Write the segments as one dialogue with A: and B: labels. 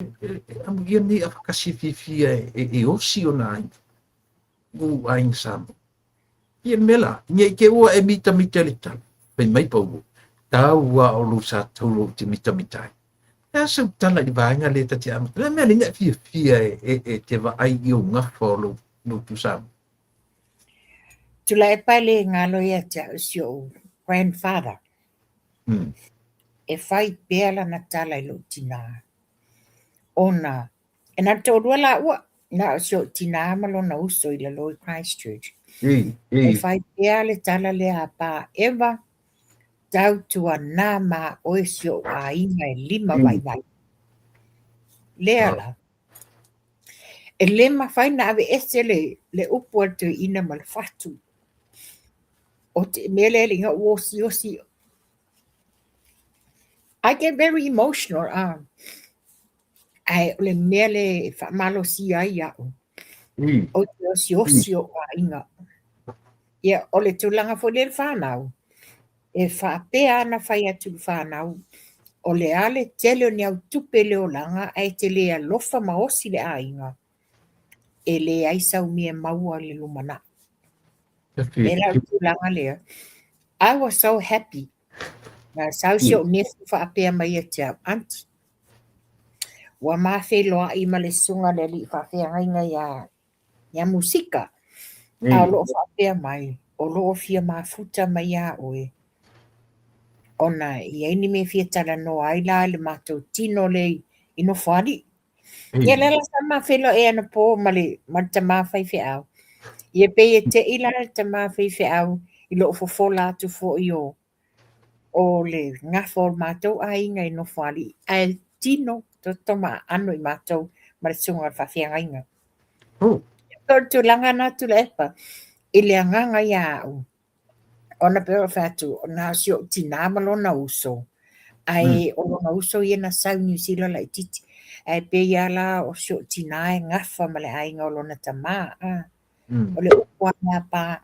A: Am ni afakasififia e osi ona ai. U ai samo. Ia mela, nye ke ua e mita le tala. Pai mai pau. Taua o lo sa tolo te mita mitai. Ea sau tala I vaenga le tati ama. Le mea linga fia te va ai I o ngafa o lo tu sama.
B: Tula e pale ngalo ia te sio grandfather. E whai pēla na tala I lo tina. Ona, e na tōrua la ua, na sio tina amalo na uso I la Lord Christchurch. E whai pēle tala le a pā eva, tau tua nā mā oe sio a inga e lima vai. Lea la. E lema whai na ave ese le upo atu ina mal fatu. O te mele linga uosi. I get very emotional. Ai le mele malo si ai au. O te osi o a inga. Ia o le tulanga fo le whanau. E whapea ana whai atu whanau. O le ale tele o ni au tupe leo langa ai te lea lofa maosi le a inga. E le aisa umi e maua le lumana. E la tulanga lea. I was so happy. Na sau sio nefu whapea mai e te au. Auntie. Wa mawhi loa I ma le sunga le li whawhea ngainga ia musika. A loo whapea mai. O loo fia mafuta mai a oe. Ona I aini me fia tala no aila le matou tino le ino whari. Ia lela sa mawhi lo e ana po ma le ta mawhai whi au. Ia pe e te ila ta mawhai whi au I loo fofola atu fo I o le ngafo matou a inga ino whari. A tino toma ano I matou ma le sunga whawhea ngainga. Tu langa na tu lepa. I le anganga ia au. Ona pero fatu, ona sio tinamalo na uso. Ai ono na uso ia na sau New Zealand la titi. Ai pe ia la o sio tinae ngafa ma le ainga o lona tama. O le ukua na pa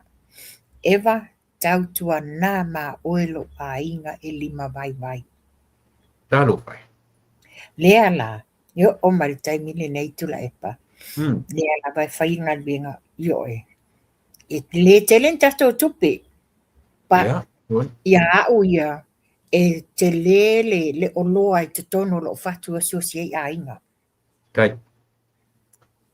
B: eva tautua na ma oelo a inga e lima vai.
A: Talo pai.
B: Lea la, yo o maritai mile nei tu la epa. Lea la vai whainga binga yo e. E le telen tato tupe. Pa ia au ia e te le oloa I te tono lo fatu associate a inga.
A: Kai.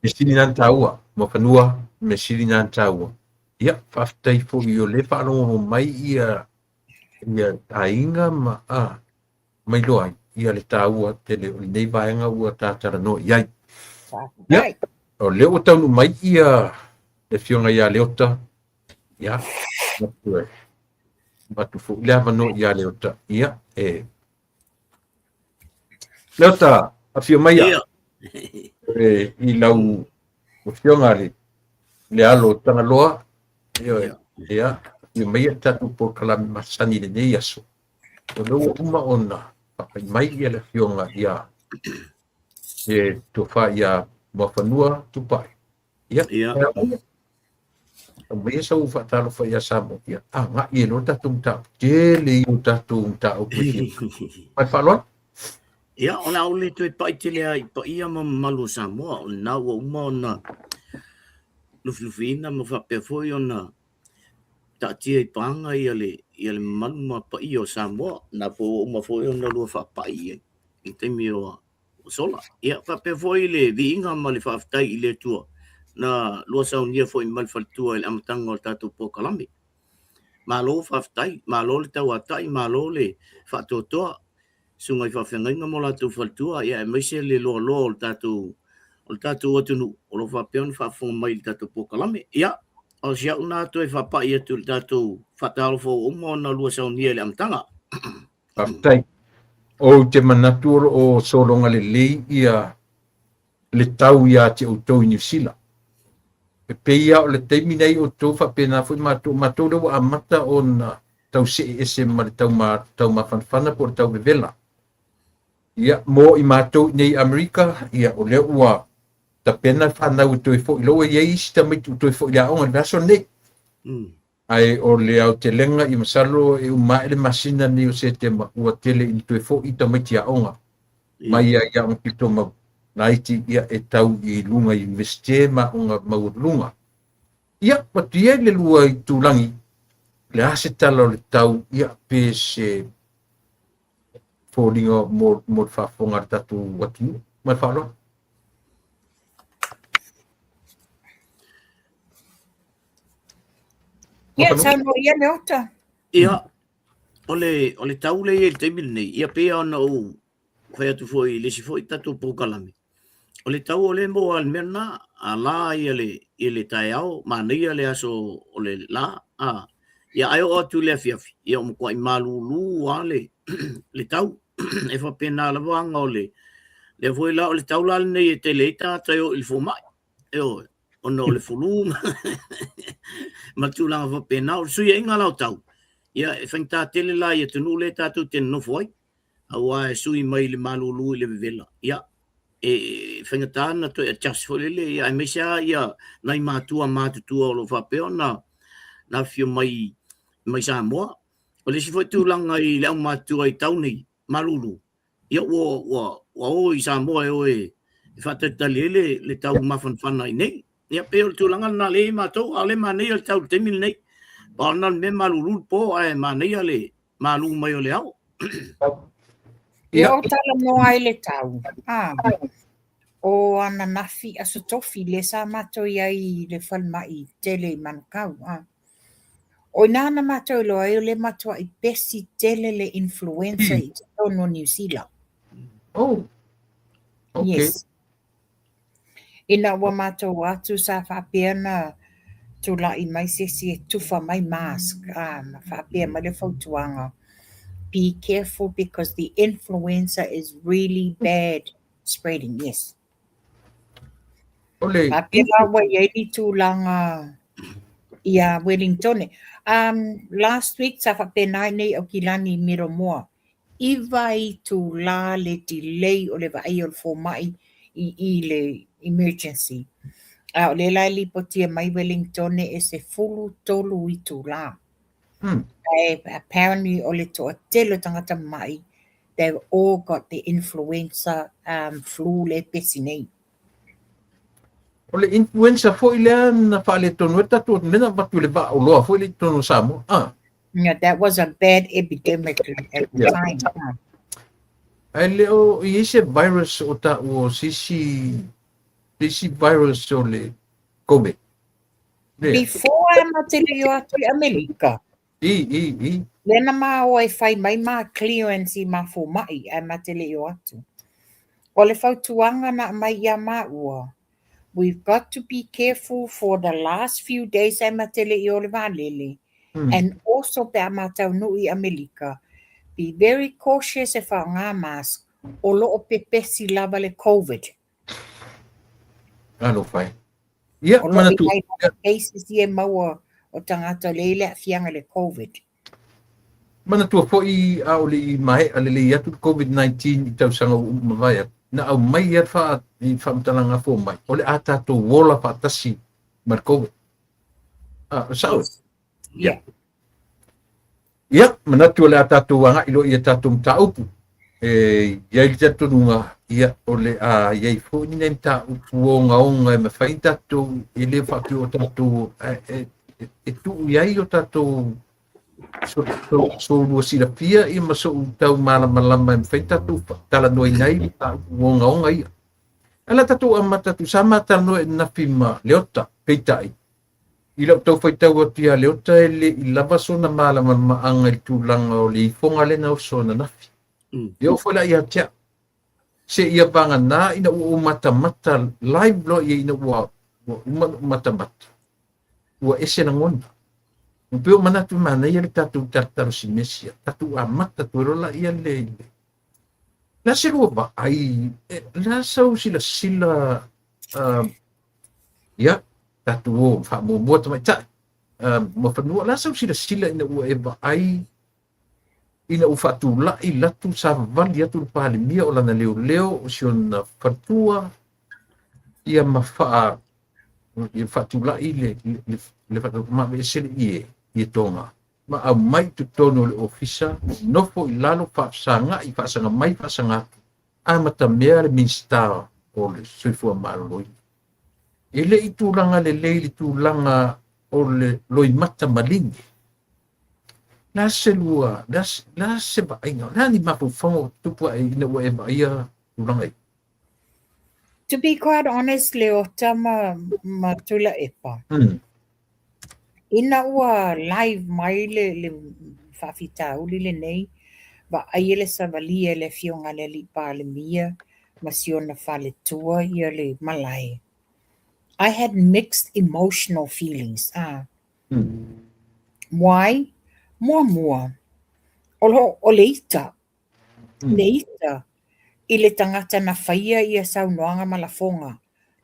A: Me siri nan taua, ma whanua, me siri nan taua. Ia, whaftai fo I o le whanongo mai ia a inga ma mai loai. Ia le taua te le nei vaenga ua tātara no iai. Ia, o leo taunu mai ia le fionga ia leota. Ia, matue. Batu fu le mano ia leota. Ia, leota, a fio mai ia. I lau o fionga le alo tanga loa. Ia, i mai ia tatu por kalami masani le nei aso. O leo uma ona. Papai mai ia le fionga ia e tofa ia mawhanua tupai. Ia. Mai sa ufa talo fa ia samo ia. Nga ia no tatung ta. Tele i tatung ta o kuhi. Mai whalon?
C: Ia, ona ole tu e paitele ai pa ia malu Samoa. Ona ua uma ona lufina ma whapewhoi ona tatia I panga ia le maluma pa ia o Samoa. Na po uma foi ona lua whapai ia. I te mio sola. Ia, whapewhoi le viinga ma le whaftai I le tua. Na lua saunia foi mal faltua il amatanga o tatu po kalami. Malo whaftai, malo le tau atai, malo le whatotoa. Sungai whawhengainga mo la tu faltua, ia e meise le loa loa o tatu atunu, o lo whapeon whafonga mai le tatu po kalami. Ia, o sia una tu e whapai atu le tatu whatalo fo umo na lua saunia le amatanga.
A: Whaftai. O te manaturo o solonga le lei ia le tau ia te utou I New Zealand. Peia o le teimi nei o tō whapena fui mātou rau a mata o na tau se ese ma le tau mawhanwhana po le tau vevela. Ia, mō I mātou nei Amerika, ia o leo ua ta pena whanau tō I fo I loa iei isi ta maitu tō I fo I aonga le vaso nei. Ai o le au te lenga I masalo e uma ele masina ni o se te ua tele I tō I fo I ta maiti aonga. Mai ia o kito naiti ia e tau i lunga i investe ma unga maurlunga. Ia patia le lua i tulangi, le ase tala o le tau ia pe se fōringa mo whafonga tatu watu, mai whalo.
B: Ia, tau no ia le ota.
C: Ia, ole tau le te mine, ia pea ana o whai atu foi, lesi foi tatu pōkalami. Ole tau ole mo al mena, a la ia le tae au, ma neia le aso ole la, ia ai o atu le afiafi, ia o mkwa i malulu ale, le tau, e wha pena la wanga ole, le foi la ole tau la nei e te leita, tai o il fomai, e o, ono ole fulunga, matulanga wha pena, o sui inga lau tau, ia e whaingta tele la, ia tunu le tatu tenu no foi, awa e sui mai le malulu le vivela, ia, e whaingata na to e just for lele, ia e mesia ia, nai mātua o lo whapeo na fio mai sa moa, o le si foi tūlanga i leo mātua i tau nei, malulu, ia o i sa moa e o e whatata lele le tau mawhanwhana i nei, ia peo le tūlanga na le mātou, a le manei le tau temil nei, pa nan me malulu po, e manei le malu mai o le au.
B: Ia o tala no ai le tau. O ana nafi aso tofi le sa mato i le whalmai tele mankau. O nana mato lo ai le mato i besi tele le influenza i tono New Zealand.
A: Oh, okay.
B: Yes. Ina wa mato atu sa whapeana tula i mai sesi e tufa mai mask. Whapea ma le fautuanga. Be careful because the influenza is really bad spreading. Yes.
A: Ole.
B: Whapea wa yei tūlanga ia Wellington. Last week sa whapenai nei o Kilani Miromoa. Iwa i tūla le delay o le vai o le fōmai i le emergency. O le lai li potia mai Wellington e se fulu tolu i tūla. Apparently, ole to telo tangata mai, they've all got the influenza flu le pesinei.
A: Ole influenza fo ile na fale tonu tatu mena batu le ba lo fo ile tonu samo.
B: Yeah, that was a bad epidemic at the time.
A: Ale o ise virus o ta o sisi virus o le COVID.
B: Before I'm telling you at America. Lena ma o e whai mai ma clearance i ma fo mai e ma tele o atu. O le whautuanga na mai ia ma ua. We've got to be careful for the last few days e ma tele i o le valele. And also pe a matau nui Amerika. Be very cautious e wha ngā mask o lo o pepesi lava le COVID.
A: Ano whai. Ia,
B: mana tu. Cases i e maua o tangata leile a fianga le COVID.
A: Mana tua fo i a ole i mai ale le atu COVID-19 i tau sanga umawai na au mai ia fa i whamtalanga fo mai. Ole a tātou wola fa tasi mar COVID. Sao?
B: Yeah.
A: Ia, mana tua le a tātou wanga ilo i a tātou mtaupu. Ia i tātou nunga ia ole a iei fo ni nei mtaupu o ngaonga e mawhai tātou i le whatu o tātou e tu iai o tātou so lua sila pia i maso tau malama e whai tātou tala noi nei wonga onga ia. Ala tātou ama tātou sama tala noi na whima leota peitai. I lau tau whai tau atia leota e le i lava so na malama maanga i tūlanga o le i whonga le na o so na nafi. Ia o whala i atia. Se ia banga nā ina ua matamata live lo ia ina ua matamata. Ua ese na ngona. Upeo mana tu mana ia le tatu tartaro si mesia. Tatu amata tu rola ia le. La se lua ba ai. La sau sila. Ya. Tatu o. Fa mo buat mai ta. Mawhanua. La sau sila ina ua e ba ai. Ina ufatu la i latu sa vali atu pahali mia o lana leo. O sion na fatua. Ia mawhaa. Ia fatu la i le fatu ma me sele ie tonga ma au mai tu tono le ofisa nofo i lalo fa sanga mai fa sanga a mata mea le minsta o le soifua maaloloi. E le i tūlanga le leili tūlanga o le loimata malingi. La se lua, la se bainga, la ni mapufongo tupua e ina wa e baia tūlanga i.
B: To be quite honest, leo tama matula epa. Ina ua live mai le whawhita uli le nei, wa aiele sa valia le fionga le li pa le mia, masiona whale tua ia le malai. I had mixed emotional feelings. Why? Mua. O le ita. Le ita. I le tangata na whaia ia saunoanga malafonga.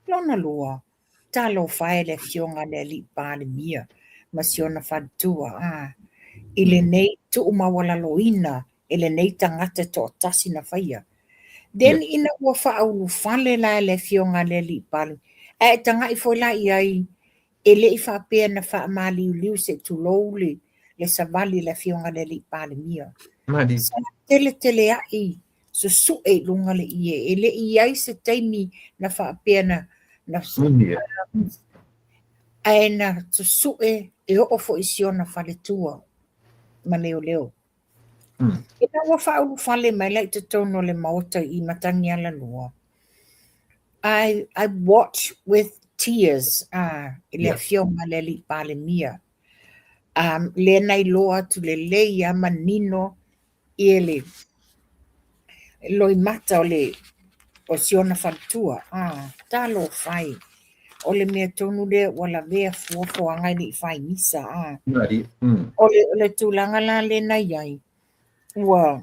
B: Lona lua. Talo whae le fionga le li pa le mia. Masiona whatua. I le nei tu umawala loina. I le nei tangata to tasi na whaia. Then ina ua whaulu whale la le fionga le li pa le. E tanga I foila iai. E le I whapea na wha mali uliu se tu louli. Le savali le fionga le li pa le mia. Sa tele ai. So su e lunga le ie. E le iai se taimi na whapea na aena so su e o fo isiona whale tua. Ma leo. E na ua whaulu whale mai lai te tono le maota I matangi ala lua. I watch with tears. Le fionga le li pa le mia. Le nei loa tu le leia manino I le loi mata o siona whantua. Talo whai. O le mea tonu le wala vea fuafo angai ni whai misa. O le tūlanga la le na iai. Ua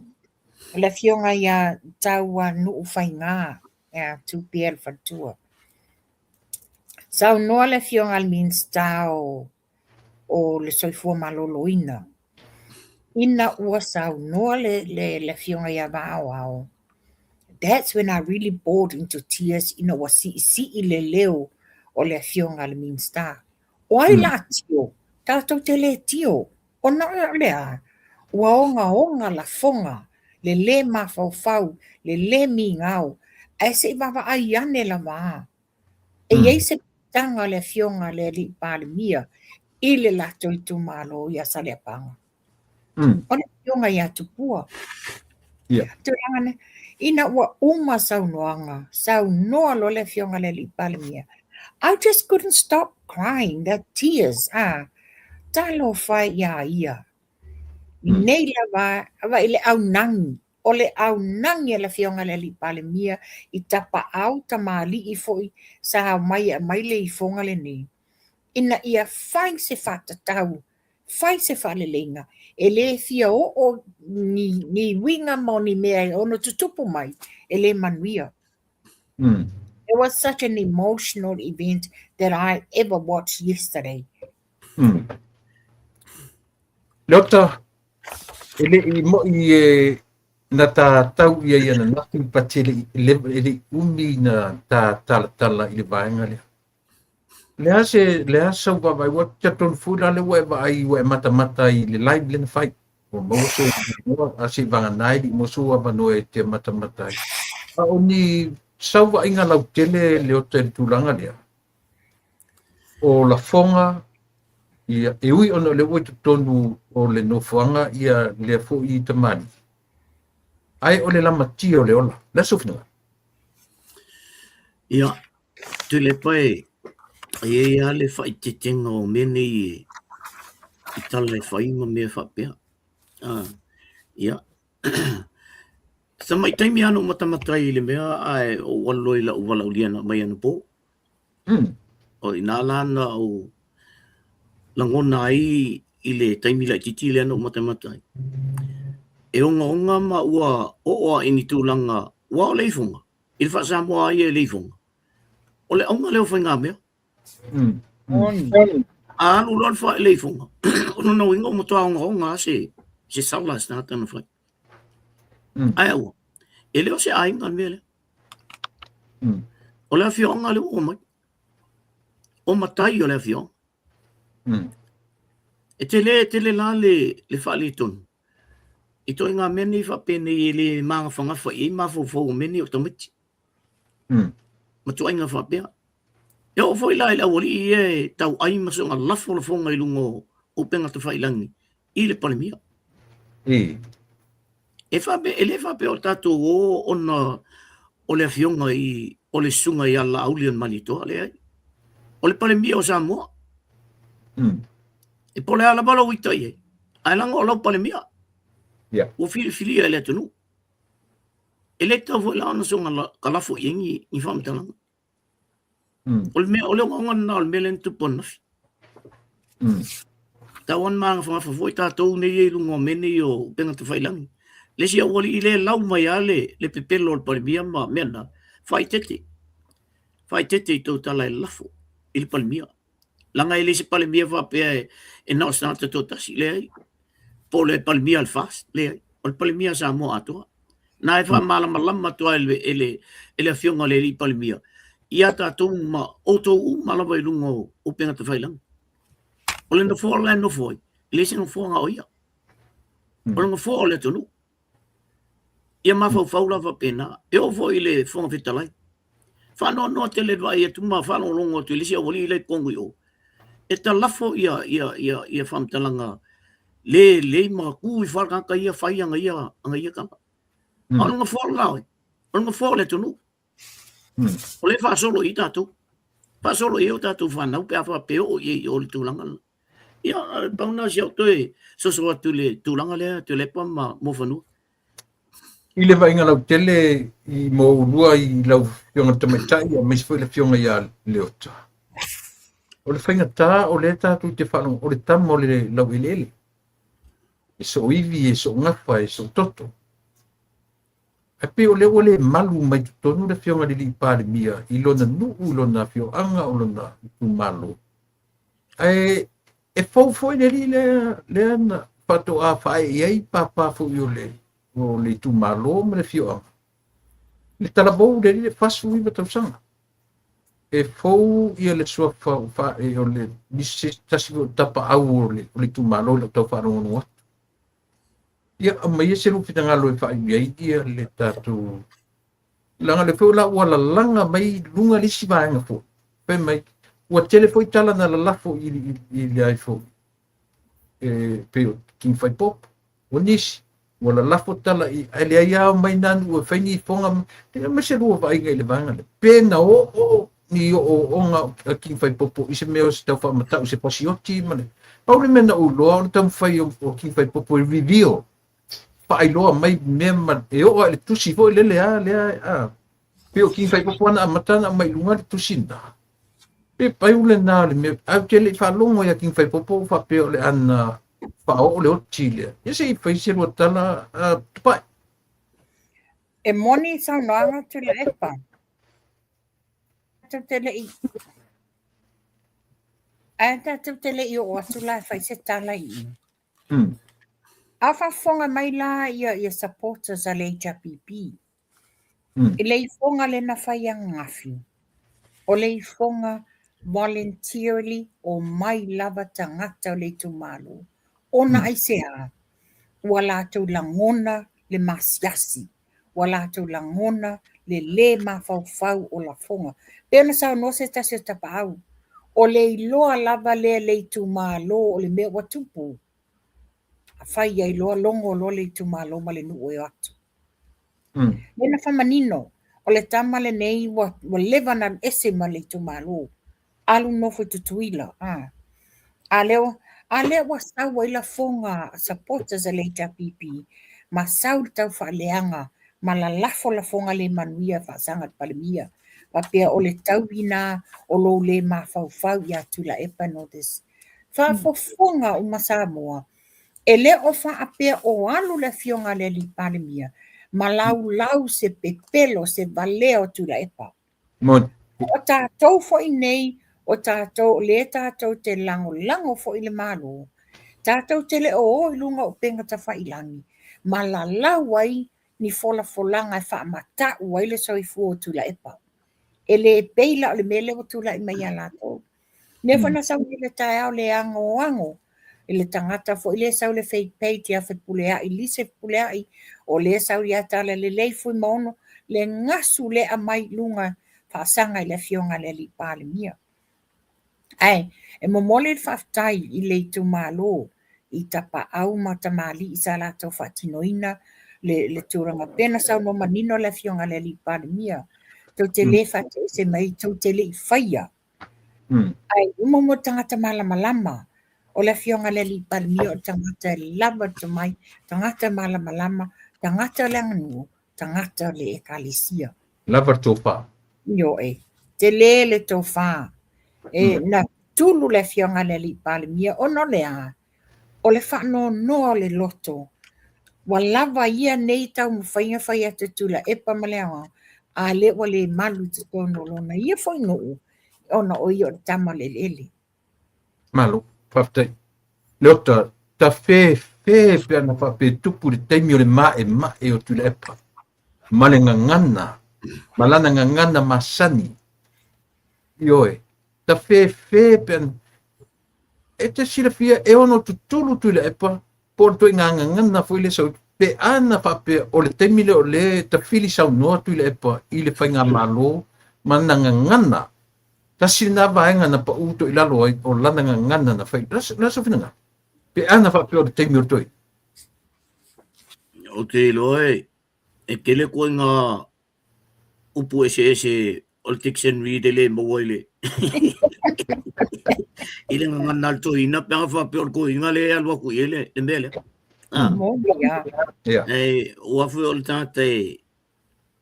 B: le fionga ia taua nuu whai ngā. Tūpia le whantua. Sau noa le fionga le means tau o le soifua maloloina. Ina ua sau noa le fionga ia vāo. That's when I really bored into tears ina ua si le leo o le fionga le means ta. Oi la tio, tātou te le tio, o na lea, ua onga la fonga, le mawhau, le mi ngau, e se wawa ai ane la waa. E ei se tanga le fionga le li pāle mia, I le lato I tu malo ia sale apanga. O le fionga ia tupua. Tūrangane, ina ua uma sau noa lo le fionga le li pāle mia. I just couldn't stop crying, the tears. Talo whai ia. Nei la wa ile au nangi. O le au nangi la fionga le li pale mia I tapa au tamali I foi sa mai le I fonga le ni. Ina ia fai se fata tau. Fai se fale lenga. E le fia o ni winga mo ni mea ono tutupu mai. E le manuia. It was such an emotional event that I ever watched yesterday.
A: Lota, na tau ia na naki patele ele umi na tala I le vaenga le. Le asa wa wa chaton fula le wa ai wa mata I le live le fight. O moso asi vanga nai di moso wa no e te mata. Oni sauwa inga lau tele le o te tūlanga lea. O la fonga, ia e ui ono le oi tonu o le nofuanga ia le fo I te mani. Ai o le lama tia o le ola. La sofina.
C: Ia, tu le pai, ia le whai te tenga o mene I tala whai ma mea whapea. Ia. Sa mai taimi ano matamatai le mea ai o waloi la uwala uliana mai anu po. O inalana o langona ai I le taimi la titi le ano matamatai. E onga ma ua o ini tūlanga ua o leifunga. I le whaasamoa ai e leifunga. O le onga leo whainga mea. Anu lon wha e leifunga. Ono na winga o matua onga se saulas na hatana whai. Ai aua. E leo se ainga mea le. O lea fionga leo o mai. O matai o lea fionga. E te le la le whaali tonu. I toi ngā meni whapene I le maanga whangawha I mawhawhau meni o tamiti. matuainga whapea. E o foi lai la wali e tau ai maso ngā lafo la fonga I lungo o penga te whailangi I le palemia.
A: E
C: E le whape o tātou o ona o le fionga I o le sunga I ala aulian manitoa le ai. O le palemia o Samoa. E pole ala bala wita I. Ai langa o lau palemia.
A: yeah.
C: O fili e le tunu. E le tau foi la ana songa kalafo yengi I whamtalanga. O le mea o le ngangana o le mea len tuponafi. Tawan mga whangawhawhoi tātou nei e lungo mene o penga te whailangi. Le si awali I le lau mai ale le pepelo o le palemia ma mena. Whai tete I tau tala e lafo I le palemia. Langa I le se palemia whapea e nao sanata tō tasi le ai. Po le palemia al fast le ai. O le palemia sa mo atoa. Na e wha malama toa e le fionga le li palemia. Ia tātou ma o malawa I lungo o penga te whailangi. O le na fōa la no foi. Le se no fōa ngā oia. O le na fōa le tonu. Ia mawhau la whapena. E o foi le whonga whitalai. Whanau no te le vai e tuma whanau longo tu le si awali le kongu I o. E ta lafo ia whamtalanga. Le ma kui whalkanga ia whaianga ia kama. O le na fōa la oi. O le na fōa le tonu. O le whaasolo I tātou. Whaasolo I o tātou whanau pe awha peo o I le tūlanga. Ia, pauna si au toe, soso atu le tūlanga lea, te lepa ma mo whanua.
A: I le vainga lau tele I mo urua I lau fionga tamatai a mais foi le fionga ia le ota. O le whainga tā o le tātou te whanau, o le tamo o le lau ilele. E so iwi, e so ngawha, e so toto. A pe o le malu mai tonu le fionga li pāre mia, I lona nuu lona fionga o lona tu malu. E foi le ana pato a fai ai papa foi o le tu malo me le fio le talabo le fasu I bato sanga e fou ia le sua fa e o le disse tasi tapa au le tu malo le tau fa no ia mai se lu fitanga lo fa ai dia le tatu langa le fo la wala langa mai lunga li si vanga fo pe mai o tele foi tala na la lafo I le iPhone pe king fai pop o nisi wala lafo tala I ele ia mai nanu o faini fonga me se lu vai ngai le vanga pe na o ni o nga king fai pop I se meo se tau fa mata se pasioti mane paule mena o lo tam fai o king fai pop review pa I lo mai mema e o le tusi foi le pe o king fai pop na mata na mai lunga tusinda pe pai ule na le me au tele fa longo ia king fai popo fa pe le ana fa o le o Chile ia se fai se lo tala pai
B: E moni sa nanga tu le epa. Tu tele I. Ata tu tele I o atu la fai se tala I. Afa fonga mai la ia supporters a le HPP. I le fonga le na fai ngafi. O le fonga voluntarily o mai lava tangata o le tumalo. Ona ai sea, wala tau langona le masiasi, wala tau langona le mafau o la fonga. Pena sa no se tase tapau, o le iloa lava le tumalo o le mea watupu. A fai ai loa longo lo le tumalo ma le nuu e atu. Nena famanino, o le tama le nei wa leva na ese ma le tumalo. Alu no foi tutuila. A leo wa sau ila fonga supporters a le HPP. Ma sau tau fa leanga. Ma la lafo la fonga le manuia fa sanga palemia. Pa pia o le tau ina o lo le ma fau ya tula epa no des. Fa fonga o masamoa. E le o fa apea o alu le fionga le li palemia. Ma lau se pepelo se valeo tula epa. O tātou fo I nei, o tātou le tātou te lango fo I le malo. Tātou te le o ilunga o penga ta whailangi. Ma la lawai ni folanga e wha mata uai le soi fuo tula epa. E le peila o le mele o tula I mai alatou. Nefa na sau le tae au le ango. E le tangata fo I le sau le fake page a whepulea I lise pulea I o le sau ia tala le leifui maono le ngasu le a mai lunga paasanga i le fionga le li palemia. Ai, e momole le whaftai i le tu malo i tapa au ma tamali i sa lātou whatinoina le tūranga pena sau no manino le fionga le li palemia. Tau te le whate se mai tau te le i whaia. Ai, umomo tangata malama o le fionga le li palemia o tangata lava tu mai, tangata malama, tangata langanu, tangata le ekalisia.
A: Lava tofa.
B: Yo te le tofa. Na tulu le fionga le li palemia o no lea. O le whano no le loto. Wa lava ia nei tau mwhainga te tula epa maleanga. A le wa le malu te tono lona. Ia foi no ona o ia tama le lele.
A: Malu, whaftai. Leota, ta fe pe ana whape tupu le teimi o le mae o tula epa. Male ngangana. Malana ngangana masani. Ioe. Ta fe pe ana. E te sila fia e ono tutulu tula epa. Porto ngangana foi le sau. Pe ana whape o le teimi le o le ta fili sau noa tula epa. I le whainga malo. Mana ngangana. Ta sila vaenga na pa uto ilalo o lana ngangana na whai. Rasa whinanga. Pe ana whape o le teimi o toi.
C: O te loe, e kele koe ngā upu ese o le dictionary de le mawaile. Ile ngā nal to ina panga whape o koe inga le alwa kui ele, le mele. Uafu o le tātai,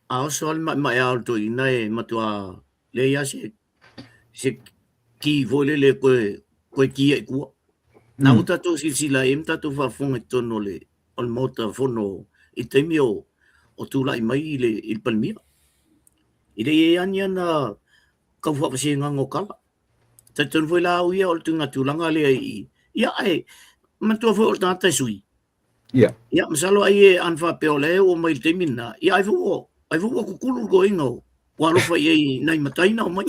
C: a oso al mai al to ina e matua le ia se ki vole le koe kia i kua. Nā uta tō silsila e mta tō whafonga i tono le on mota fono i teimi o tūlai mai i palmia. I le e ania na kau whapase ngango kala. Ta tonu foi la au ia o le tunga tūlanga le ai. Ia ai, mantua foi o tātai sui.
A: Ia.
C: Ia, masalo ai e anwha peo le o mai teimi na. Ia ai fuwa kukulu ko ingo. Warofa i nai mataina o mai.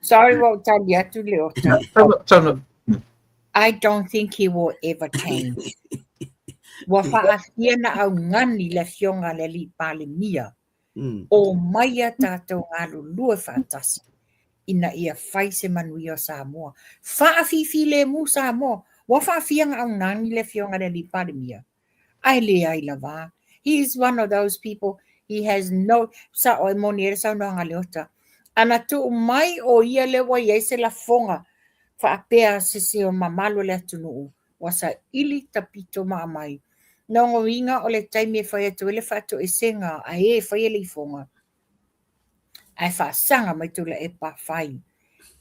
B: Sorry, I don't think he will ever change. Wa whaafia na au ngani le fionga le li palemia. O maia tātou ngālu lua whaatasi. Ina ia whai se manui o Samoa. Whaafifi le mu Samoa. Wa whaafia au ngani le fionga le li palemia. Ai le ai lava. He is one of those people. He has no... Sa o moni ere sa noanga leota. Ana tu mai o ia le wa ia se la fonga. Whaapea se o mamalo le atunuu. Wasa ili tapito mai. Nongo inga o le taimi e whai atu ele whaato e senga. A e whai ele i fonga. Ai whaasanga mai tula e pa whai.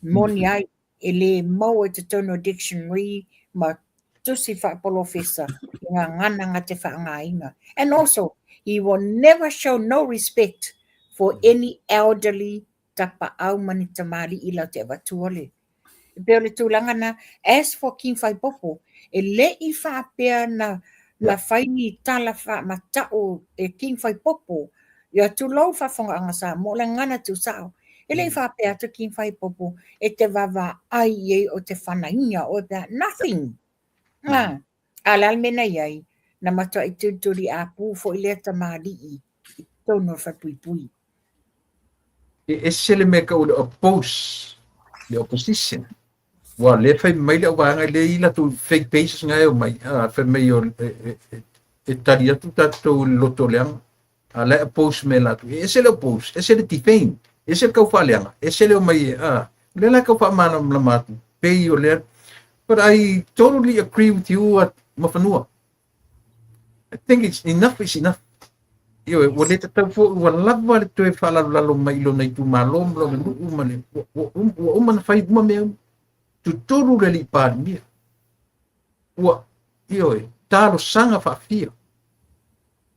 B: Moni ai ele mau e te tono dictionary ma tusi whaapolo fesa. Ngā ngananga te whaanga inga. And also, he will never show no respect for any elderly tapa au mani tamari ila te watuole. Peo le tūlanga na, as for King Whaipopo, e le I whaapea na whaini tala wha matao e King Whaipopo, ia tūlau whafonga anga sa, mo le ngana tu sao, e le whaapea tu King Whaipopo, e te wawa ai e o te whanainga, o te nothing. Alal mena iai, na matua I tūturi a pū fo I le tamari I tono whapui.
A: E sele me ka o le oppose, le opposition. Wa le fai mai le wanga le ila tu fake pages ngai o mai fa mai o e taria tu tato loto leang a le oppose me la tu e se le oppose e se le defame e se ka fa leang e se le o mai le la ka fa mana la matu pay o le but I totally agree with you at mafanua. I think it's enough is enough. Yo wo le tata fo wa lava le tu e fa la lo mai lo nei tu malom lo no umane o man fai uma me tu toru le li palemia. Ua, ioe, talo sanga whaafia.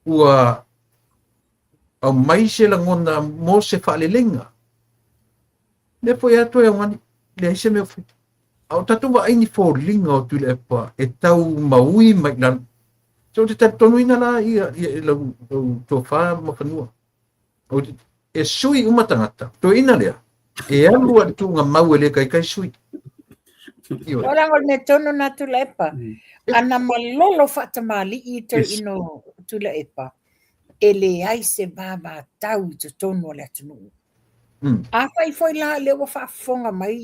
A: Ua, au mai se la ngona mo se whaalelenga. Le po ea toi ngani, le aise mea whi. Au tatu wa aini fo linga o tule e pa, e tau maui mai lan. So te tonu ina la ia la tō wha mawhanua. E sui umatangata, tō ina lea. E alua tu ngā mau ele kai sui.
B: Ora o ne tono na tula epa. Ana malolo whatamali I te ino tula epa. e le ai se baba tau te tono le tunu. A fai foi la le wa fa fonga mai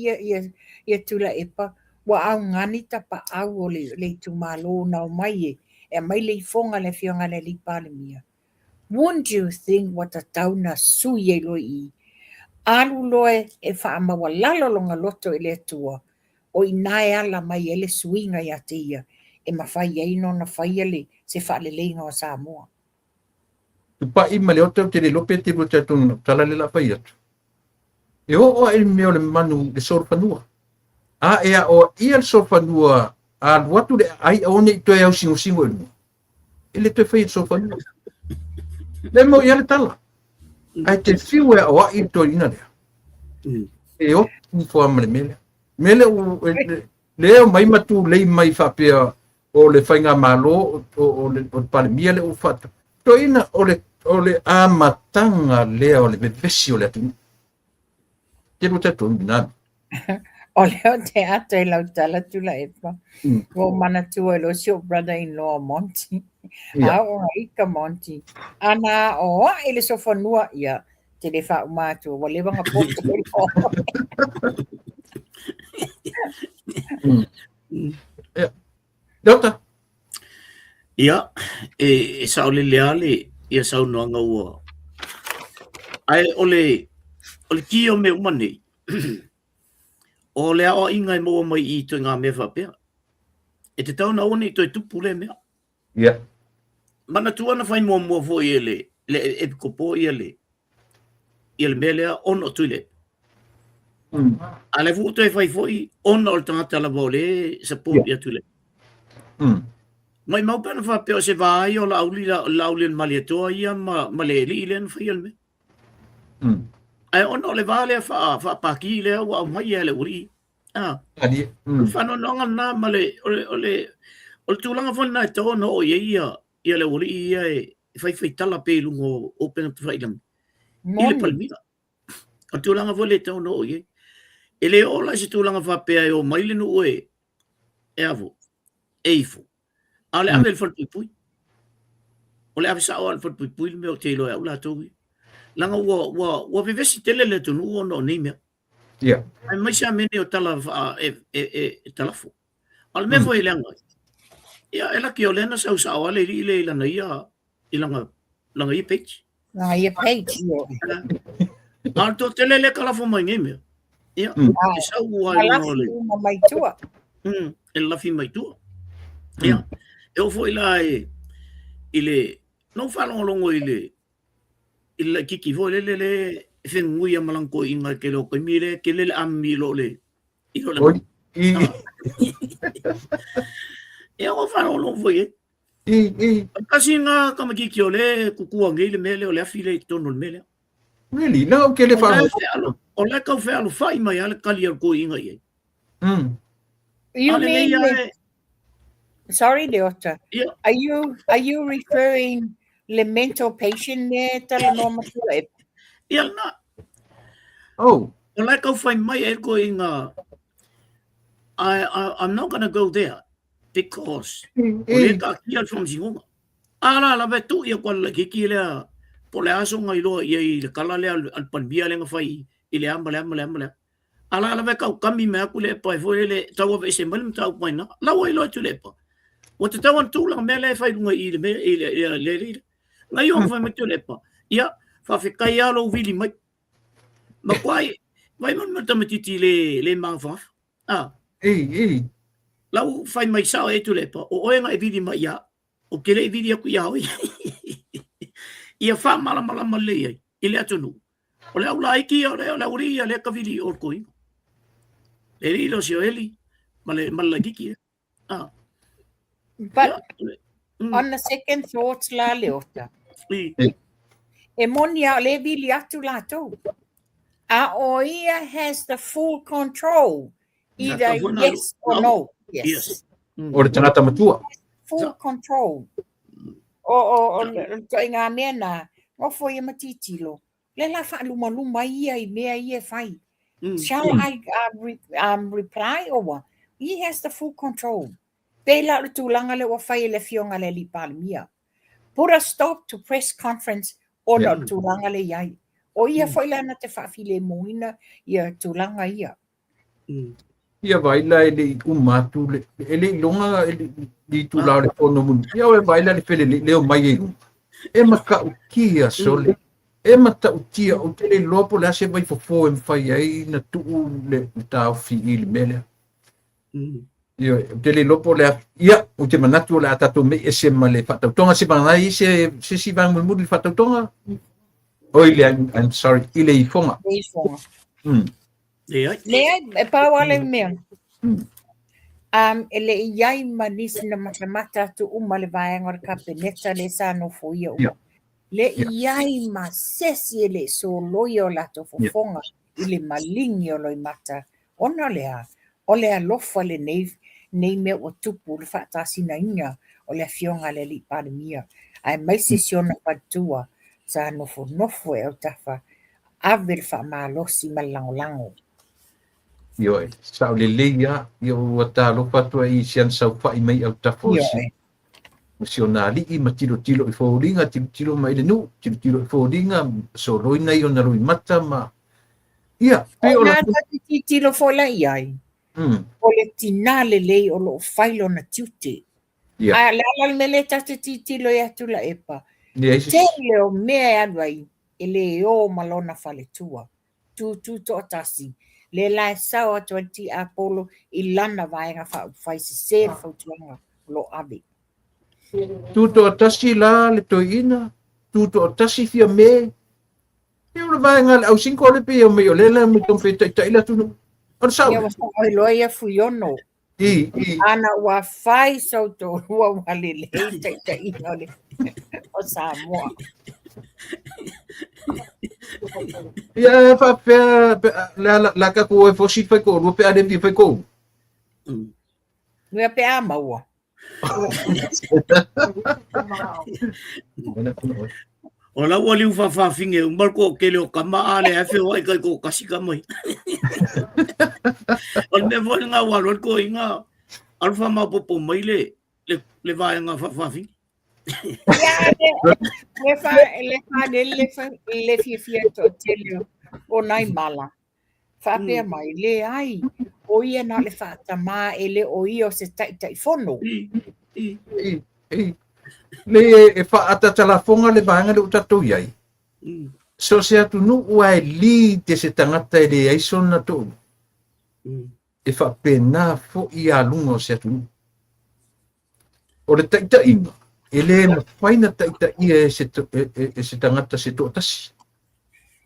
B: ia tula epa wa au ngani tapa au o le tu malo na o mai e mai le fonga le fionga le li palemia. Wouldn't you think what a tauna suye lo I alu loe e fa mawalalo longa loto ele tua o inae ala mai ele suinga ia te ia e mawhai eino na whai ele se wha le leinga o Samoa.
A: Tupa I ma le oto te le lope te rote tonu tala le la pai atu. E o e meo le manu le sorfanua. A ea o ia le sorfanua a watu le ai one I toe au singo enu. Ele toe whai sorfanua. Le mo ia le tala. Ai te fiu e o I to ina lea. E o ni fo amale mele. Mele le o mai matu le mai whapea o le whainga malo o le palemia le o whata. To ina o le amatanga lea o le mevesi o le atu. Te ruta tu minami.
B: O leo te ato e lau tala tula epa. Wo mana tua e lo si o brother-in-law Monty. A o ika Monty. Ana o ele so whanua ia te le wha umatu. Wa le wanga poto e lo.
A: Delta.
C: Ia, e sao le leale, ia sao noanga ua. Ai, ole ki o me umane. O le ao inga I moa mai I to ngā mea whapea. E te tau na one I to I tupu le mea.
A: Ia.
C: Mana tuana whai mua fo I le epikopo I le mea lea ono tuile. A le vuto e whai foi, ono o le tangata la vole, support ia tuile. Mai mau pena whapea o se vai o lauli mali atoa ia ma le li le whai al me. Ai ono le vale fa paki le wa mai ele uri.
A: Adi.
C: Fa no na male o tulanga fo na to no o ia le uri ia fai tala pe lungo open up fai lang. Ile palmira. O tulanga fo le to no ia. Ele ola se tulanga fa pe o mai le no e avo. Eifo. Ale ave fo pui. Ole ave sa o fo pui me o te lo la to. Langa wa vivesi tele le tunu o no ni mea.
A: Ia.
C: Ai mai sa mene o tala talafo. Al me foi langa. Ia ela ki o lena sa ale ile lana ia ilanga I page.
B: Langa I page.
C: Al to tele le kalafo mai ni mea. Ia. Sa ua
B: le. Mai tua.
C: E lafi mai tua. Ia. E o foi la ile no falo longo ile illa kiki vo le fengui amalanko inga ke lo mire ke le amilo le ilo le e o fa lo foi kasi nga kama kiki ole kukua ngile mele ole afile tono mele
A: really no ke le fa
C: ole ka fa lo fai mai ale kali ko inga ye
B: you mean sorry Leota are you referring le mental patient ne tala no matua
C: ia na
A: oh
C: ole ka fai mai e ko inga I'm not going to go there because ole ka kia from zingonga ala la betu ia ko le kiki le po le aso ngai lo ia le kala le al panbia le fai ile ambale ala la ka kami me aku le pa foi le tawa ve se mal tau mai na la wai lo tu le pa o te tawan tu la me le fai lunga ile me ile ngai o fai me tu le pa ia fa fe kai alo vili mai ma kwai vai man mata matiti le mangfa lau fai mai sao e tu le pa o oenga e vidi mai ia o kele e vidi aku ia oi ia fa mala male ia ile atunu o le au la iki o le uri ia le ka vidi o koi le rilo si o eli male kiki
B: but on the second thoughts la Leota e monia le vili atu la to a o ia has the full control either yes or no yes
A: o le tangata matua
B: full control o inga mena o foi e matitilo le la fa luma ia I mea ia fai shall I reply or what he has the full control Pela le tūlanga le wawhai le fionga le li palemia. put a stop to press conference o
A: Yeah.
B: na tūlanga le iai. O ia whailana te whawhile moina ia tūlanga ia.
A: Ia vaila ele umatu ele longa ele di tula le pono mun. Ia vaila le fele leo mai e. E maka ukia sole. E mata utia o tele lopo le ase vai fofo e mfai ai na tuu le tau fi ili mele. Ia tele lopo le ia o te manatu le atato me e se male fatau tonga se banai se si vang mun le fatau tonga. Oile I'm sorry ile I fonga.
B: Lea e pāwale mea. Ele iai manisi na matamata tu umale vaenga ka peneta le sa no foia. Le iai masesi ele so loyo lato fofonga ile malingi o loi mata. Ona lea, o lea lofa le nei me o tupu le whaatasi na inga o lea fionga le li pandemia. Ai maisi siona patua sa nofo e o tafa avel wha malosi malangolango.
A: Yo sa le leia yo wata lo patua I sian sa fa I mai au tafosi. Nasionali I matilo I fōringa tilo mai le nu tilo I fōringa so roina I ona roi mata ma. Ia, pe o la
B: tilo fola iai. O le tinale lei o lo failo na tiute. A la mele tate tilo ia tula epa. Tele o mea anwai ele o malona fale tua. Tu to atasi. Le lai sawa 20 Apollo I lana vaenga faisi ser fautuanga lo abe.
A: Tuto atasi la le toina, tuto atasi fia me. Eu le vaenga au cinco le pe o me o lela me tompe taila tunu. Or sao.
B: Ia wasa oi loia fuiono. Ana wa fai so to wa wale le taila le. O Samoa.
A: Ia fa pe la ka ko e fosi fa ko ro pe ade vi fa ko.
B: Nua pe a maua.
C: O la wali u fa finge un barco ke le o kama ale afe o kai ko kasika mai. O me vo nga wa ro ko inga alfa ma popo mai le va nga fa finge.
B: Ja, le fia to telio o nai mala. Fa pe mai le ai. O ia na le fa tama ele o io se tai fono.
A: Le e fa ata talafonga le vanga le utato iai. So se atu nu ua li te se tangata ele ai sona to. E fa pena fo ia lungo se atu nu. O le taita inga. Ele ma faina taita ia e se tangata se to tasi.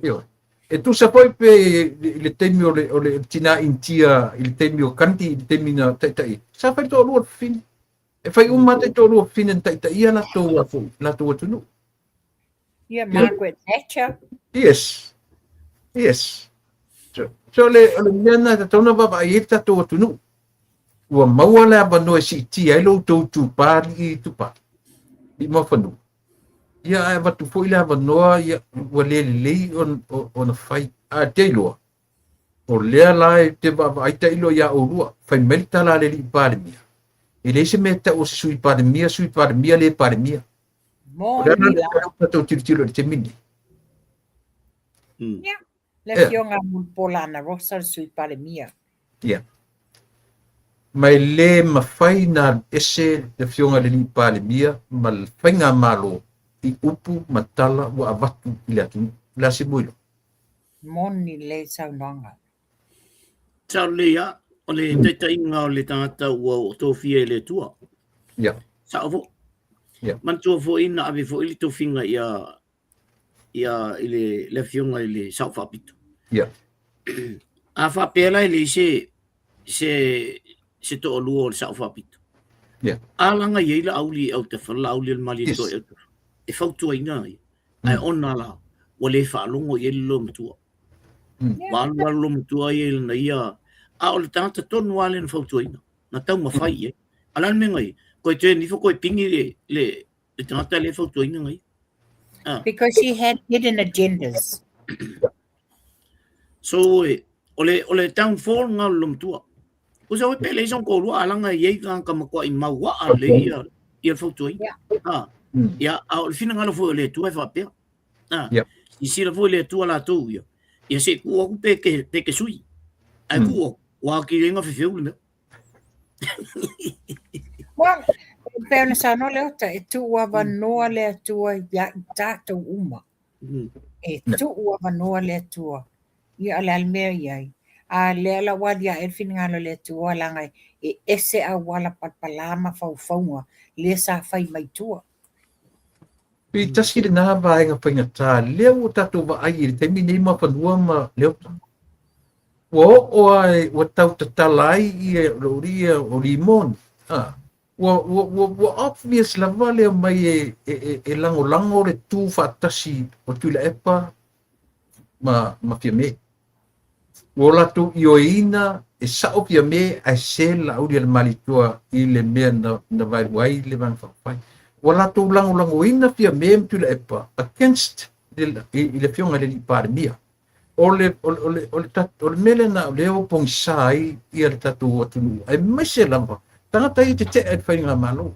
A: Io. E tu sa poi pe le temi o le tina intia, il temi o kanti, il temi na taita i. Sa fai to lua fin. E fai umate to lua fin en taita ia la to tunu.
B: Yeah, Margaret Thatcher.
A: Yes. So le miana ta tona baba i ta to tunu. Ua maua le abano e si ti ai lo to tu pari tu pa. I mo fanu. Ia ai watu foi le abanoa ia ua le on fai a te loa. O lea la te baba ai ta ilo ia o lua. Fai melta la le li pari mia. E le se meta o sui pari mia le pari mia.
B: Mo
A: ni la to tiro te mini.
B: Yeah. Le fionga mun polana rosa sui pari mia.
A: Yeah. Mai le mawhai na ese le fionga le li pari mia ma le whainga malo I upu matala wa avatu I le atu la se muilo.
B: Moni le saunanga.
C: Tau lea, o le teita inga o le tangata ua o tōwhia le tua.
A: Yeah.
C: Sa avo.
A: Yeah.
C: Man tua fo ina awe fo ili tōwhinga ia ile le fionga ile sau whapitu.
A: Yeah.
C: A whapela ile se to olua o le sau whapitu.
A: Yeah.
C: A langa ieila auli au te whala auli al mali to e whautua ina ai. Ai ona la, wa le whaalongo i lo mtua. Wālua lo mtua i na ia, a o le tangata tonu wale na whautua ina. Na tau mawhai e. Alan me ngai, koe te nifo koe pingi le tangata le whautua ina ngai.
B: Because she had hidden agendas.
C: So, o le downfall ngā lo mtua. O sa oe pele son ko lua alanga i ei ka makua I maua a le ia whautua ina. ia au fina ngalo fo le tua fa pe
A: Yep.
C: i sila fo le tua la tu ia se ku o pe ke sui ai ku o wa ki lenga fe fe le
B: Well, pēna sa no leo ta e tu ua wanoa le tua ia I tātou uma. E tu ua wanoa le tua. Ia ale almea iai. A le ala wadi a elfini ngalo le tua langa e ese a wala patpalama faufaunga le sa fai mai tua.
A: Pi tasi le nā vaenga whaingata, leo o tātou wa ai te mini ma whanua ma leo. O ai, o tau tatalai I e roria o limon. Wa obvious la vale mai e lango le tu whaatasi o tula epa ma fia me. O latu ioina e sao fia me ai se la uri al malitua I le mea na vai wai le van whawhai. O latu lango ina fia me tula epa against I le fionga le pandemia. O le mele na leo pong sai I le tatu o tunu. Ai mai se lamba. Tangata I te te whainga malo.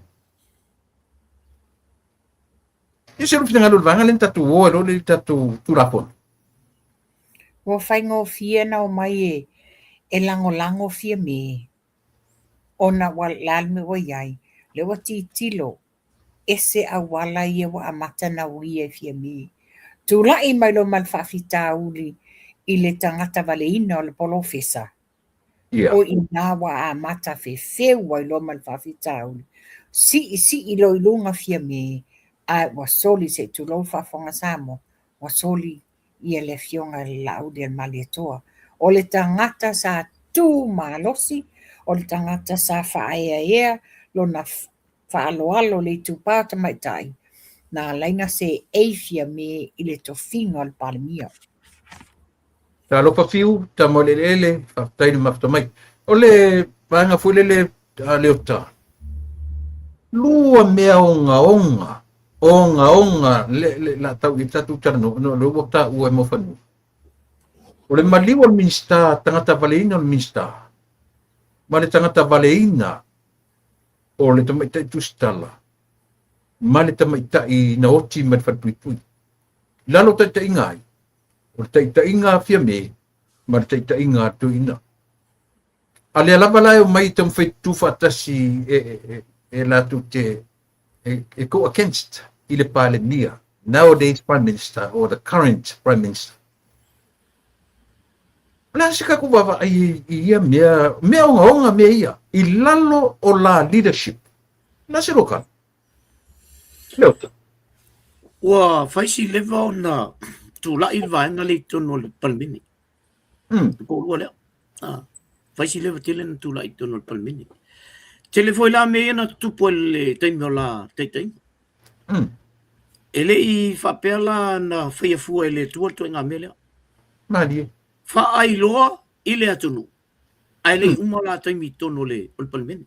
A: I se rupi ngalo vanga le tatu o le tatu turapon.
B: Wa whaingo fia na o mai e lango fia me. Ona wa lalme wa iai. Le wa tilo. Ese a wala ia wa amata na ui e fia me. Tula I mai lo man whawhita uli I le tangata vale ina o le polofesa.
A: Yeah.
B: O ina wa amata feu wa lo man whawhita uli. Si I lo ilunga fia me. A wa soli se tu lo whawhonga samo. Wa soli ia le fionga lau del malietoa. O le tangata sa tu malosi. O le tangata sa whaea lo na whaaloalo le tupata mai tai. Na laina se eifia me I le tofinga al palemia.
A: Ta lopa fiu, ta molelele, whaftai ni maftamai. O le vanga fulele a leota. Lua mea onga. Onga, la tau I tatu tarano, no wata ua mofanu. O le maliwa al minsta, tangata valeina al minsta. Ma le tangata valeina, o le tamaita I tustala. Ma le tamaita I naoti madfatpuipui. Lalo ta ingai. O le inga fia me, ma le inga tu ina. Ale alava lai o mai tam fai tu fatasi e la tu te e go against I le pandemia. Nowadays Prime Minister or the current Prime Minister. La sika ku bava ai ia mea onga mea ia. I lalo o la leadership. Na se loka. Leuta.
C: wa faisi leva ona tu la il va na le tono le palmini ko wala faisi leva tele tu la tono le palmini tele foi la me na tu pole teimola tei ele I fa pela na fia fu ele tu to nga mele
A: Mali.
C: fa ai loa ile atunu ai le umala teimi tono le palmini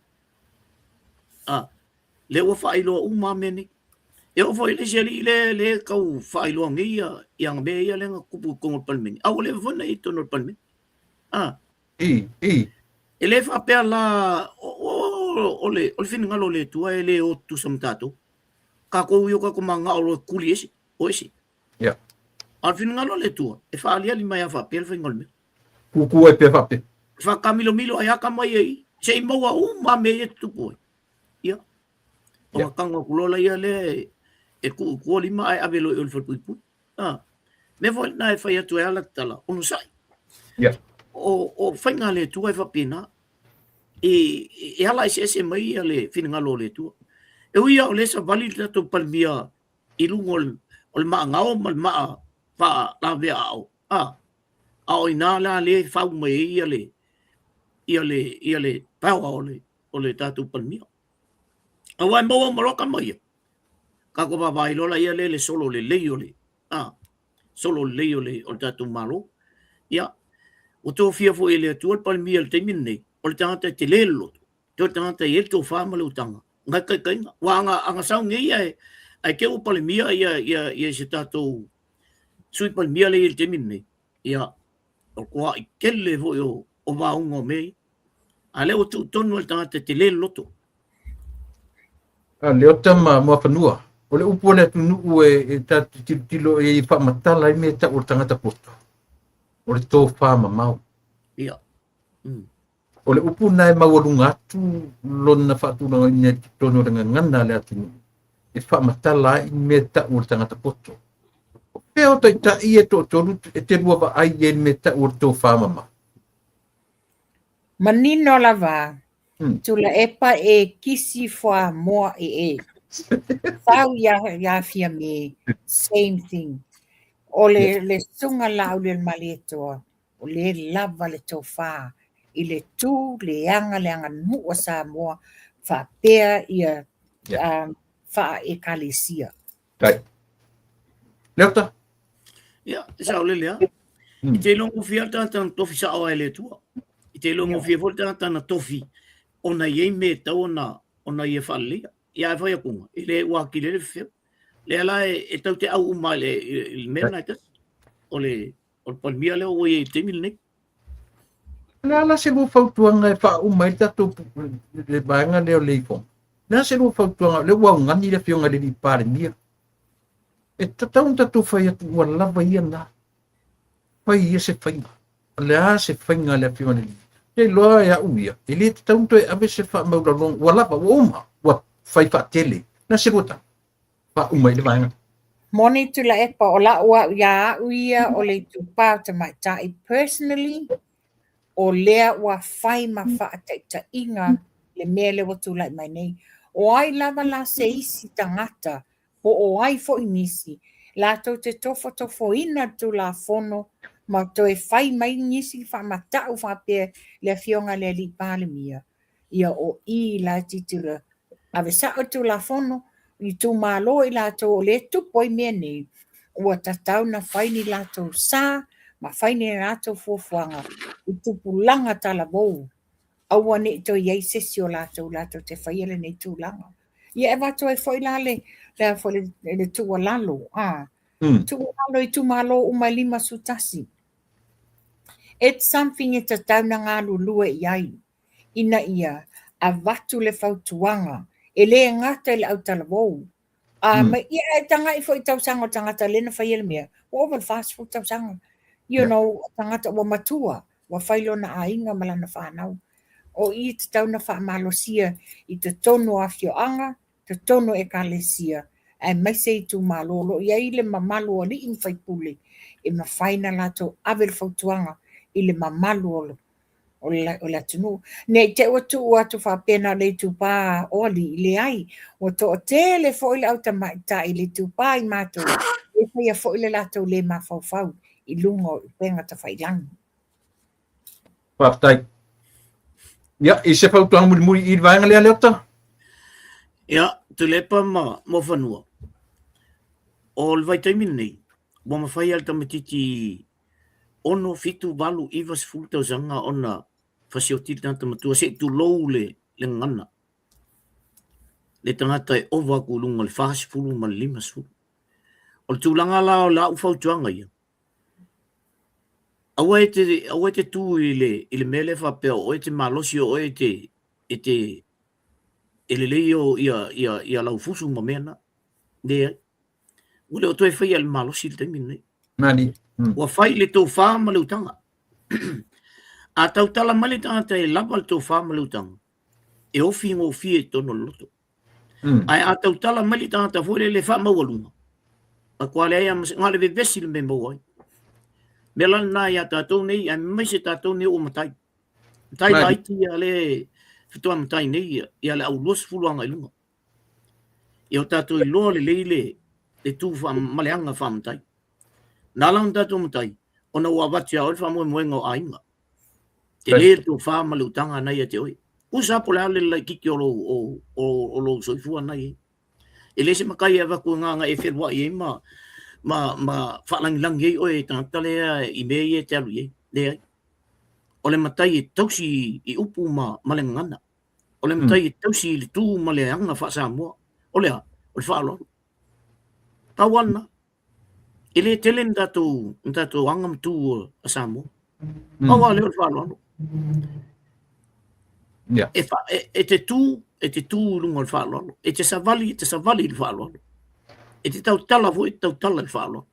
C: le wa fa ai loa uma meni e o foi le seli le kau fai lo ngia yang be ya le kupu kong palmini au le vona I tono palmini ele fa pe la ole fin ngalo le tua ele o tu samtato ka ko yo ka ko manga o kuli esi o esi
A: Ya.
C: al fin ngalo le tua e fa ali ali mai fa pe fin ngol
A: Kuku e pe fa pe.
C: fa kamilo milo aya ka mai ai sei mo wa uma me tu po ya o kanga kulola ya le e ku lima ai avelo o fo me vo na fa ya tu ala tala onu sai
A: Ya.
C: o fainga le tu e fa pina e ala ese mai ale fin ngalo le tu e uia o le sa vali to palmia I lungol ol ma ngao mal ma fa la ve au ina la le fa mai ale pa ole tatu palmia awai mo ka mai ka ko ba lo la ia le solo le leiole solo leiole o tatu malo ya o to fia fo ele tu al palmia te minne o tanta te lelo to tanta e to fa malo tanga nga kai wa anga sa ngi ai ke o palmia ia se tatu sui palmia le te minne ya o kwa kelle vo yo o va un me ale o tu tonu al tanta te lelo to
A: Leota ma fanua. O le upu le tunu e ta tilo e fa matala i me ta o tangata poto. O le tō wha mamau.
C: Ia.
A: O le upu nai mawalunga atu lona whaatuna i ne tono renga ngana le atinu. E wha matala i me ta o tangata poto. Pe o ta i e tō tonu e te rua wa ai e me ta o tō wha mamau.
B: Manino lava. Tula epa e kisi wha moa e. Tau ya fia me, same thing. O le sunga lau le malietoa, o le lava le tofa, i le tu le anga mua sa moa, fa pea ia fa e kalesia.
A: Tai. Leota?
C: Ia, sa ole lea. I te longo fia tata tofi sa awa ele tua. I te longo fia vol tata na tofi. Ona ye me tau ona ye falia. Ia vai akunga. I le ua ki le fia. Le ala e tau te au uma le mena tas. O le palmia le o ye te mil nei.
A: Nala se mo fautuanga e wha uma i tato le baenga leo leifong. Nala se mo fautuanga le ua ngani le fionga le ni pare mia. E tataun tato whai atu ua lava ia na. Whai ia se whainga. Le a se whainga le fionga le ni. Te loa e a uia. E le tataun to e ave se wha maura long. Ua lava ua uma. Ua whai wha tele. Na se rota. Wha uma i le baenga.
B: Moni tula epa o la ua ia uia o le tupa te mai tai personally. O lea ua whai ma whaataita inga le mea le watu lai mai nei. O ai lava la se isi tangata, o ai fo inisi, la tau te tofo ina tu la fono, ma to e whai mai nisi wha matau wha pe le fionga le li pale mia. Ia o I la titira. Ave sa o tu la fono, I tu malo I la tau le tupo I mea nei, ua tatau na whai ni la tau sa, ma whai ni la tau fuafuanga, I tupulanga tala vou. Aua ne to iei sesi o lātou te whaiele nei tūlanga. Ia e wato e whai lale, lea whai le tua lalo. Tua lalo I tu malo umai lima sutasi. It's something e tatau na ngā lulua iai. Ina ia, a watu le whautuanga, e le ngata le au tala vou. Ma ia e tanga I whai tausanga o tangata lena whaiele mea. Oval fast food tausanga. You know, tangata wa matua, wa whailo na ainga malana whanau. O I te tau na whaamalosia I te tono a whioanga, te tono e kalesia, e mai se I tu malolo, ia I le mamalu o li in whaipule, I ma whaina lato awel whautuanga, I le mamalu o la tunu. Nei te watu atu whapena le tupa o li I le ai, o to o te le fo I le auta maita I le tupa I mato, e whaia fo I le lato le ma whau, I lungo I penga ta whailangu.
A: Whaptai. Ia, I se whautuanga muri I vaenga lea leota?
C: Ia, te lepa mo whanua. O le vai taimini nei, wa mawhai alta matiti ono fitu walu iwas fultau zanga ona whasiotiri tanta matua se tu lou le ngana. Le tangata e owa kulunga le whahasi fulu ma le 5 fulu. O le tūlanga la o la ufautuanga ia. Awa e te tū I le mele whapea o e te malosi o e le leo ia lau fusu ma mena. Nea. Ule o toi whai al malosi le taimini nei.
A: Nani.
C: Wa whai le tō wha ma leutanga. A tau tala male tangata e lapa le tō wha ma leutanga. E ofi ngō fie tono loto. Ai a tau tala male tangata fwere le wha mawalunga. A kua le aia ngā le vevesi le me mawai. Mela na ia tātou nei, ai mai se tātou nei o matai. Tai laiti ia le whitua matai nei, ia le au luas fuluanga I lunga. Ia o tātou I loa le leile, le tū maleanga wha matai. Nā lau tātou matai, ona ua wati a oi wha moenga o ainga. Te le tō wha maleutanga nei a te oi. Usa po le ale lai kiki o lo soifua nei. E le se makai a waku nganga e wherwa I ma whalangilangi ei oe tangata lea I mea e te alu ei. Lea. O le matai e tausi I upu ma le ngana. O le matai e tausi I le tū ma le anga wha Samoa. O lea, o le whaaloru. Tawana. E le tele ndatou anga mtu a Samoa. Awa leo le whaaloru. E te tū lunga le whaaloru. E te savali le whaaloru. e te tau tala fo i tau tala le whaalo.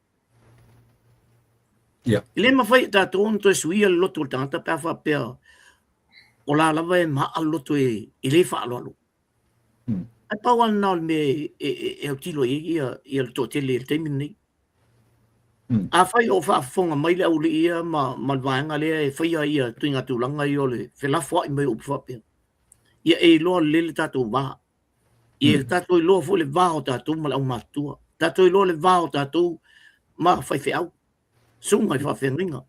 A: Ia.
C: Ile ma whai tātou on toi suia le loto le tangata pēr whapea o la lava e maa loto e le whaalo alo. Ai pau ana o me e au tilo ia le tō tele le teimi nei. A whai o whaafonga mai le au le ia ma vaenga lea e whaia ia tuinga tūlanga i o le whelafua i mai upu whapea. Ia e loa le tātou wā. Ia tātou i loa fo le wā o tātou ma le au mātua. Tātou i loa le wā o tātou ma whai au. Sunga i whawhenga.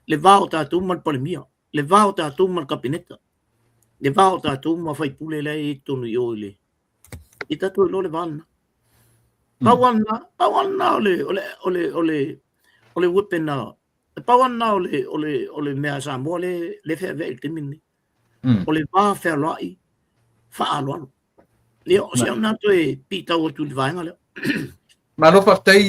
C: Le wā o tātou ma le palemia. Le wā o tātou ma le kapineta. Le wā o tātou ma whai pule le e tonu i o le. I tātou i loa le wāna. Pauana ole wipena. Pauana ole mea sa mo le whea vea te mini. Ole wā whea lai. Whaaloalo. Leo, se au nātou e pītau atu le vaenga leo.
A: Manofa tei